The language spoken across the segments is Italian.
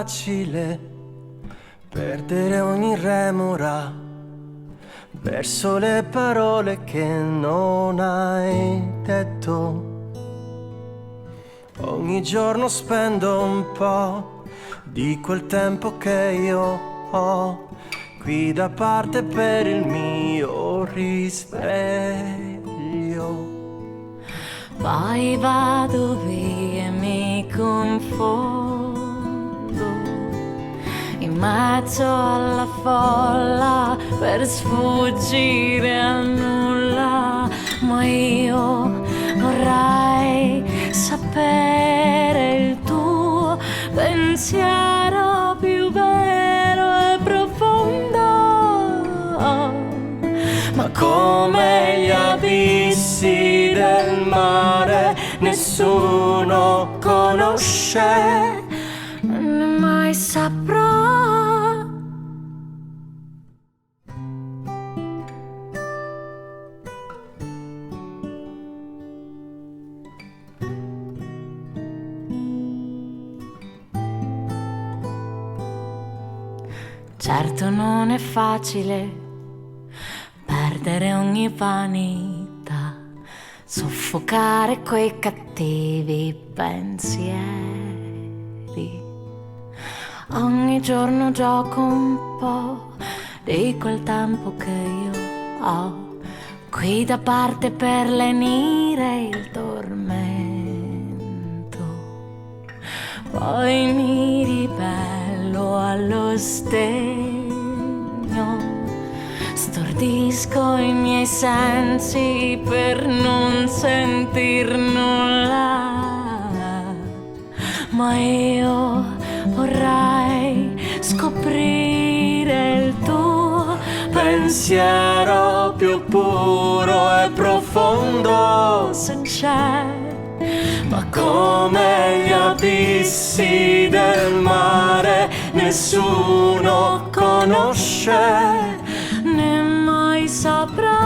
facile perdere ogni remora verso le parole che non hai detto. Ogni giorno spendo un po' di quel tempo che io ho qui da parte per il mio risveglio. Poi vado via e mi confondo in mezzo alla folla per sfuggire a nulla, ma io vorrei sapere il tuo pensiero più vero e profondo. Ma come gli abissi del mare nessuno conosce, non mai saprò. Certo non è facile perdere ogni vanità, soffocare quei cattivi pensieri. Ogni giorno gioco un po' di quel tempo che io ho qui da parte per lenire il tormento. Poi mi ribello allo sdegno, stordisco i miei sensi per non sentir nulla, ma io vorrei scoprire il tuo pensiero più puro e profondo, se c'è. Ma come gli abissi del mare nessuno conosce, né mai saprà.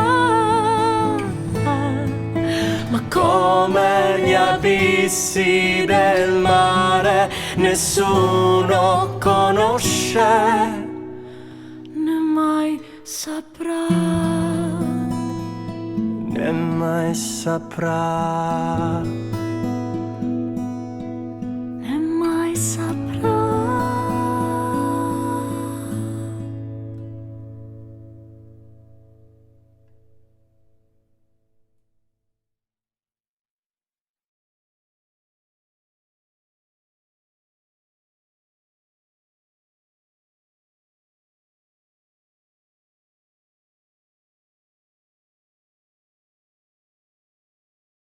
Ma come gli abissi del mare nessuno conosce, né mai saprà. E mai saprà.